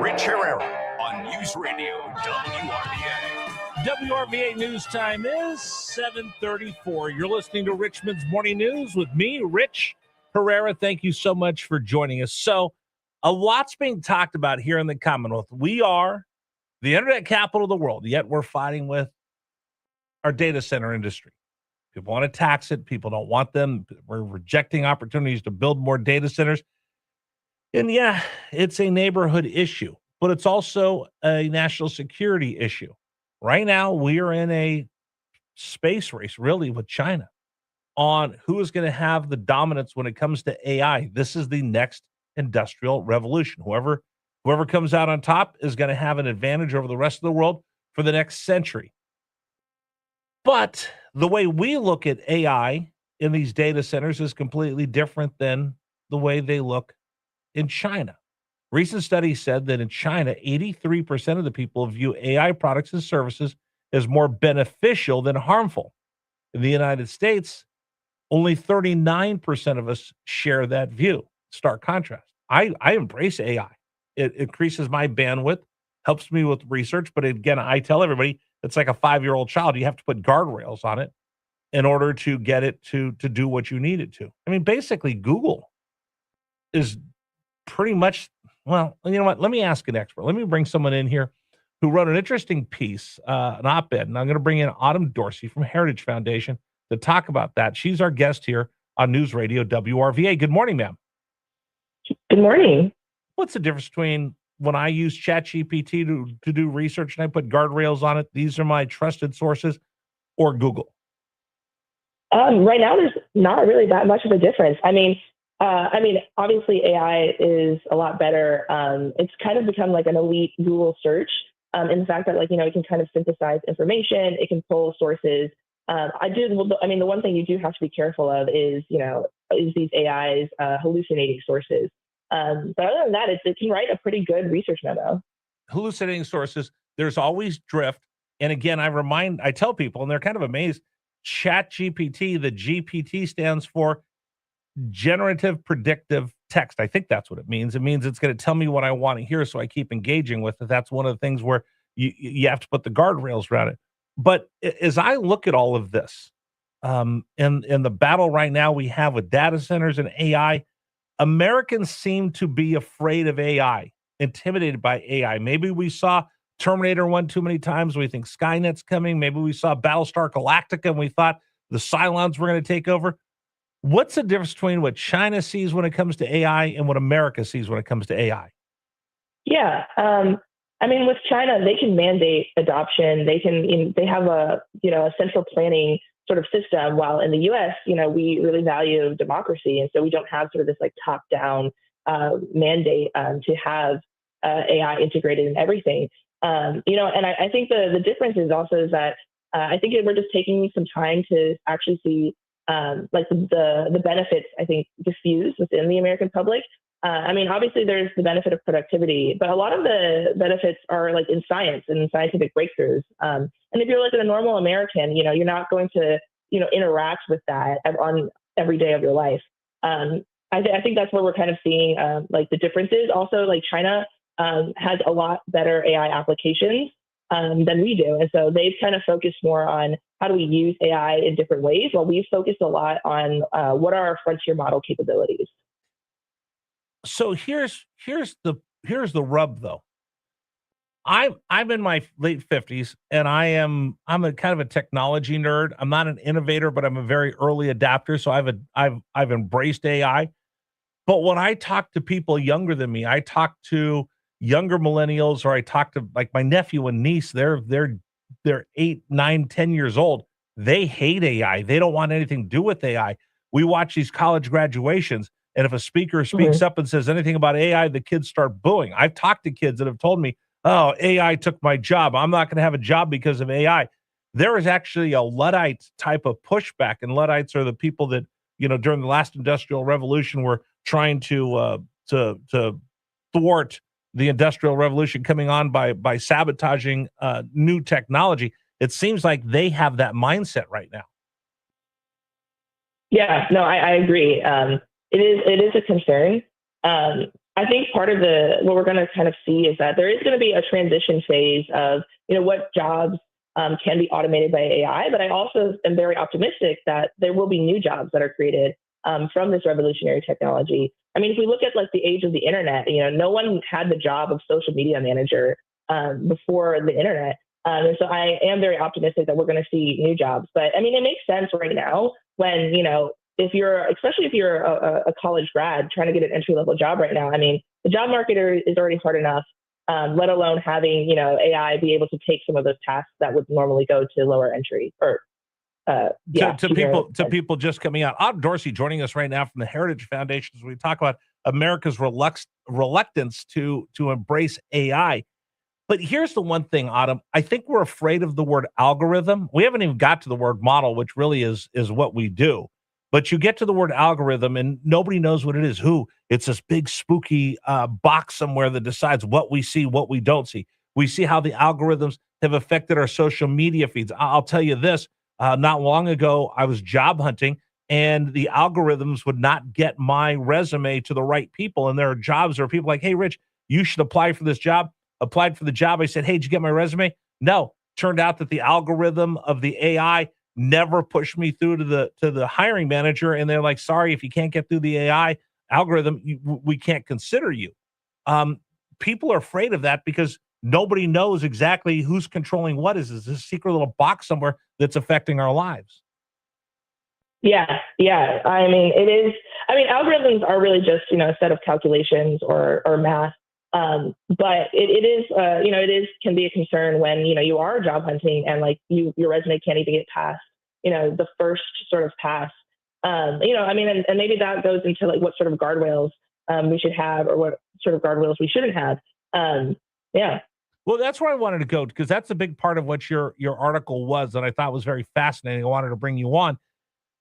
Rich Herrera on News Radio WRVA. WRVA news time is 7:34. You're listening to Richmond's Morning News with me, Rich Herrera. Thank you so much for joining us. So, a lot's being talked about here in the Commonwealth. We are the internet capital of the world, yet we're fighting with our data center industry. People want to tax it. People don't want them. We're rejecting opportunities to build more data centers. And yeah, it's a neighborhood issue, but it's also a national security issue. Right now, we are in a space race, really, with China on who is going to have the dominance when it comes to AI. This is the next industrial revolution. Whoever comes out on top is going to have an advantage over the rest of the world for the next century. But the way we look at AI in these data centers is completely different than the way they look in China. Recent studies said that in China, 83% of the people view AI products and services as more beneficial than harmful. In the United States, only 39% of us share that view. Stark contrast. I embrace AI. It increases my bandwidth, helps me with research. But again, I tell everybody, it's like a 5-year-old child. You have to put guardrails on it in order to get it to do what you need it to. I mean, basically, Google is pretty much, well, you know what? Let me ask an expert. Let me bring someone in here who wrote an interesting piece, an op-ed, and I'm going to bring in Autumn Dorsey from Heritage Foundation to talk about that. She's our guest here on News Radio WRVA. Good morning, ma'am. Good morning. What's the difference between when I use ChatGPT to do research and I put guardrails on it, these are my trusted sources, or Google? Right now, there's not really that much of a difference. I mean, obviously AI is a lot better. It's kind of become like an elite Google search in the fact that, like, it can kind of synthesize information. It can pull sources. The one thing you do have to be careful of is these AIs hallucinating sources. But other than that, it can write a pretty good research memo. Hallucinating sources, there's always drift. And again, I tell people, and they're kind of amazed, ChatGPT, the GPT stands for generative predictive text. I think that's what it means. It means it's going to tell me what I want to hear, so I keep engaging with it. That's one of the things where you have to put the guardrails around it. But as I look at all of this, in the battle right now we have with data centers and AI, Americans seem to be afraid of AI, intimidated by AI. Maybe we saw Terminator 1 too many times. We think Skynet's coming. Maybe we saw Battlestar Galactica and we thought the Cylons were going to take over. What's the difference between what China sees when it comes to AI and what America sees when it comes to AI? Yeah. With China, they can mandate adoption. They have a central planning sort of system, while in the U.S., we really value democracy. And so we don't have sort of this like top-down mandate to have AI integrated in everything. And I think the difference is also that I think we're just taking some time to actually see the benefits, I think, diffuse within the American public. Obviously there's the benefit of productivity, but a lot of the benefits are like in science and scientific breakthroughs. And if you're like a normal American, you're not going to, interact with that on every day of your life. I think that's where we're kind of seeing the differences. Also, like China has a lot better AI applications than we do. And so they've kind of focused more on how do we use AI in different ways, while we've focused a lot on what are our frontier model capabilities. So here's the rub, though. I'm in my late 50s, and I'm a kind of a technology nerd. I'm not an innovator, but I'm a very early adapter. So I've embraced AI. But when I talk to people younger than me, I talk to younger millennials, or I talk to like my nephew and niece. They're 8, 9, 10 years old. They hate AI. They don't want anything to do with AI. We watch these college graduations, and if a speaker speaks up and says anything about AI, the kids start booing. I've talked to kids that have told me, "Oh, AI took my job. I'm not going to have a job because of AI." There is actually a Luddite type of pushback, and Luddites are the people that, during the last industrial revolution were trying to thwart the industrial revolution coming on by sabotaging new technology. It seems like they have that mindset right now. Yeah, no, I agree. It is a concern. I think part of what we're going to kind of see is that there is going to be a transition phase of, what jobs can be automated by AI. But I also am very optimistic that there will be new jobs that are created from this revolutionary technology. I mean, if we look at like the age of the internet, no one had the job of social media manager before the internet. And so I am very optimistic that we're going to see new jobs. But I mean, it makes sense right now when, especially if you're a college grad trying to get an entry level job right now. I mean, the job market is already hard enough, let alone having, AI be able to take some of those tasks that would normally go to lower entry or to people just coming out. Dorsey joining us right now from the Heritage Foundation as we talk about America's reluctance to embrace AI. But here's the one thing, Autumn. I think we're afraid of the word algorithm. We haven't even got to the word model, which really is what we do. But you get to the word algorithm and nobody knows what it is. It's this big spooky box somewhere that decides what we see, what we don't see. We see how the algorithms have affected our social media feeds. I'll tell you this, not long ago, I was job hunting and the algorithms would not get my resume to the right people. And there are jobs where people are like, hey, Rich, you should apply for this job. Applied for the job. I said, hey, did you get my resume? No. Turned out that the algorithm of the AI never pushed me through to the hiring manager. And they're like, sorry, if you can't get through the AI algorithm, we can't consider you. People are afraid of that because nobody knows exactly who's controlling what. Is this secret little box somewhere that's affecting our lives? Yeah. I mean, it is. I mean, algorithms are really just, a set of calculations or math. But it is, can be a concern when, you are job hunting and like your resume can't even get past, the first sort of pass. I mean, and maybe that goes into like what sort of guardrails we should have or what sort of guardrails we shouldn't have. Yeah. Well, that's where I wanted to go because that's a big part of what your article was that I thought was very fascinating. I wanted to bring you on.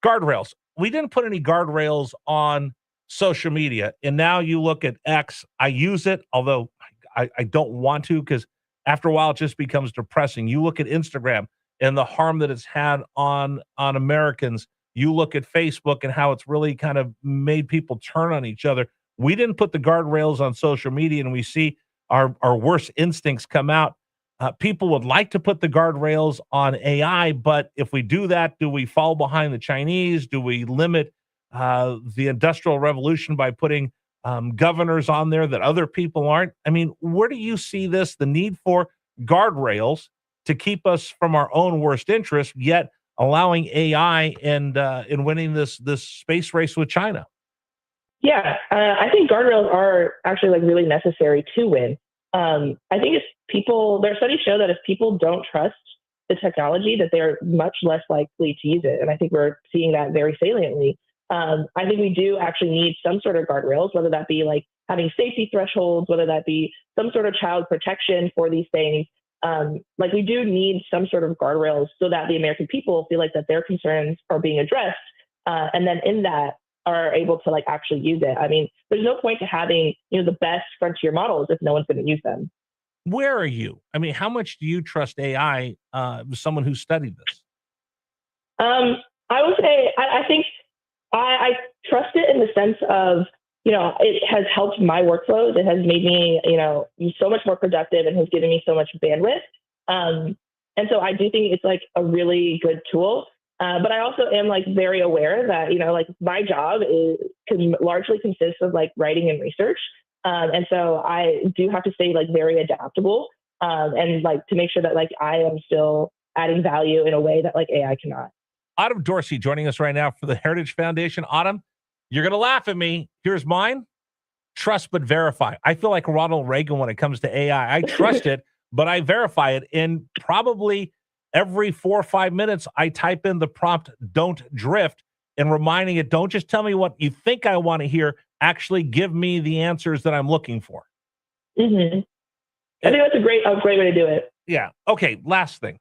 Guardrails. We didn't put any guardrails on social media. And now you look at X. I use it, although I don't want to because after a while it just becomes depressing. You look at Instagram and the harm that it's had on Americans. You look at Facebook and how it's really kind of made people turn on each other. We didn't put the guardrails on social media and we see our worst instincts come out. People would like to put the guardrails on AI, but if we do that, do we fall behind the Chinese? Do we limit the Industrial Revolution by putting governors on there that other people aren't? I mean, where do you see this, the need for guardrails to keep us from our own worst interests, yet allowing AI and in winning this space race with China? Yeah, I think guardrails are actually like really necessary to win. I think their studies show that if people don't trust the technology, that they're much less likely to use it. And I think we're seeing that very saliently. I think we do actually need some sort of guardrails, whether that be like having safety thresholds, whether that be some sort of child protection for these things. Like we do need some sort of guardrails so that the American people feel like that their concerns are being addressed. And then in that are able to like actually use it. I mean, there's no point to having, the best frontier models if no one's going to use them. Where are you? I mean, how much do you trust AI? Someone who studied this. I would say I think I trust it in the sense of, it has helped my workflows. It has made me, so much more productive and has given me so much bandwidth. And so I do think it's like a really good tool. But I also am like very aware that, like my job can largely consist of like writing and research. And so I do have to stay like very adaptable and like to make sure that like I am still adding value in a way that like AI cannot. Autumn Dorsey joining us right now for the Heritage Foundation. Autumn, you're going to laugh at me. Here's mine. Trust but verify. I feel like Ronald Reagan when it comes to AI. I trust it, but I verify it. And probably every 4 or 5 minutes, I type in the prompt, don't drift, and reminding it, don't just tell me what you think I want to hear. Actually give me the answers that I'm looking for. Mm-hmm. I think that's a great way to do it. Yeah. Okay. Last thing.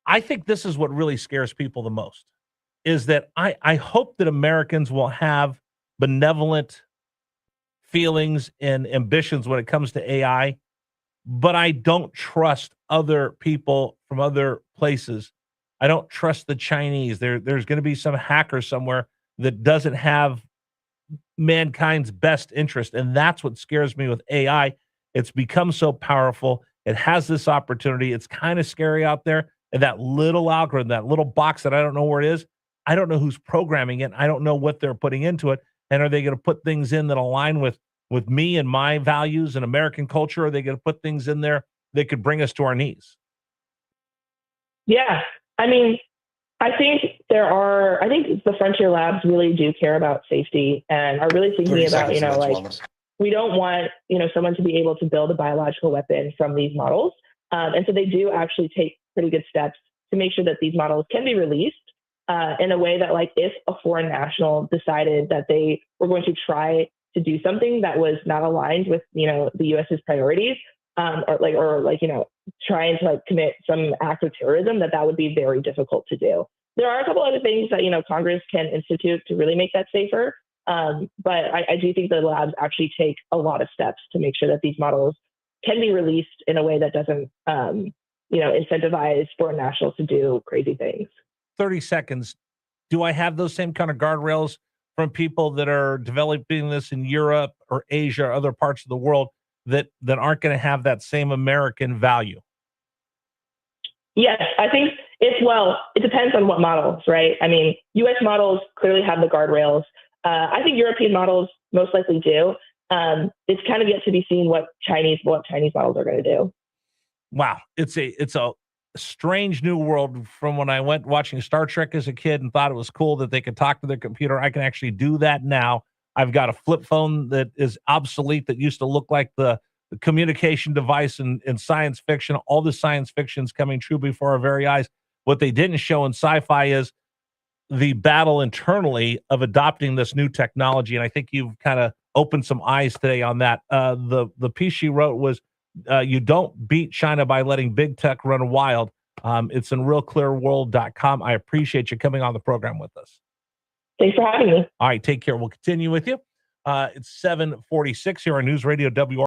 I think this is what really scares people the most is that I hope that Americans will have benevolent feelings and ambitions when it comes to AI, but I don't trust other people from other places. I don't trust the Chinese. There's going to be some hacker somewhere that doesn't have mankind's best interest. And that's what scares me with AI. It's become so powerful. It has this opportunity. It's kind of scary out there. And that little algorithm, that little box that I don't know where it is, I don't know who's programming it. I don't know what they're putting into it. And are they going to put things in that align with me and my values and American culture? Or are they going to put things in there that could bring us to our knees? Yeah. I mean, I think the frontier labs really do care about safety and are really thinking about, we don't want, someone to be able to build a biological weapon from these models. And so they do actually take pretty good steps to make sure that these models can be released in a way that, like, if a foreign national decided that they were going to try to do something that was not aligned with, the U.S.'s priorities, trying to commit some act of terrorism, that would be very difficult to do. There are a couple other things that, Congress can institute to really make that safer. But I do think the labs actually take a lot of steps to make sure that these models can be released in a way that doesn't, incentivize foreign nationals to do crazy things. 30 seconds. Do I have those same kind of guardrails from people that are developing this in Europe or Asia or other parts of the world that aren't going to have that same American value? Yes, I think it depends on what models, right? I mean, U.S. models clearly have the guardrails. I think European models most likely do. It's kind of yet to be seen what Chinese models are going to do. Wow, it's a strange new world from when I went watching Star Trek as a kid and thought it was cool that they could talk to their computer. I can actually do that now. I've got a flip phone that is obsolete that used to look like the communication device in science fiction. All the science fiction is coming true before our very eyes. What they didn't show in sci-fi is the battle internally of adopting this new technology. And I think you've kind of opened some eyes today on that. The piece she wrote was, you don't beat China by letting big tech run wild. It's in realclearworld.com. I appreciate you coming on the program with us. Thanks for having me. All right, take care. We'll continue with you. It's 7:46 here on News Radio WRVA.